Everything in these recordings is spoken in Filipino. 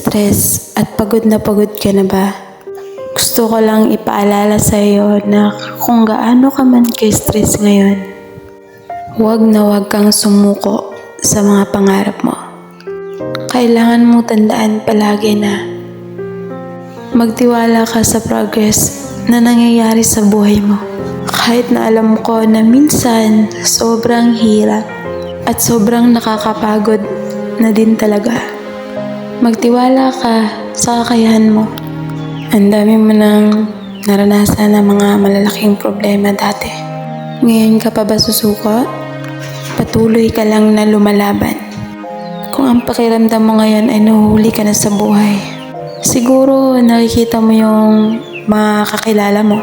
stress at pagod ka na ba? Gusto ko lang ipaalala sa iyo na kung gaano ka man ka-stress ngayon, huwag na huwag kang sumuko sa mga pangarap mo. Kailangan mong tandaan palagi na magtiwala ka sa progress na nangyayari sa buhay mo. Kahit na alam ko na minsan sobrang hirap at sobrang nakakapagod na din talaga. Magtiwala ka sa kakayahan mo. Ang dami mo nang naranasan ng mga malalaking problema dati. Ngayon ka pa ba susuko? Patuloy ka lang na lumalaban. Kung ang pakiramdam mo ngayon ay nahuhuli ka na sa buhay, siguro nakikita mo yung mga kakilala mo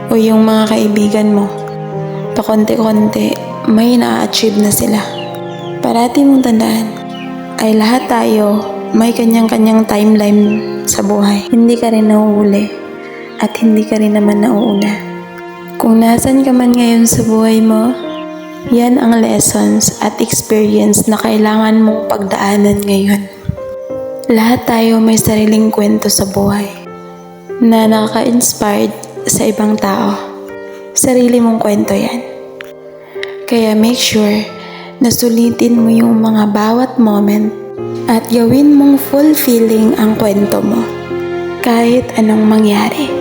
o yung mga kaibigan mo. Pakonti-konti, may na-achieve na sila. Parati mong tandaan ay lahat tayo may kanyang-kanyang timeline sa buhay. Hindi ka rin nahuhuli at hindi ka rin naman nauuna. Kung nasan ka man ngayon sa buhay mo, yan ang lessons at experience na kailangan mong pagdaanan ngayon. Lahat tayo may sariling kwento sa buhay na nakaka-inspired sa ibang tao. Sarili mong kwento yan. Kaya make sure na sulitin mo yung mga bawat moment at gawin mong fulfilling ang kwento mo kahit anong mangyari.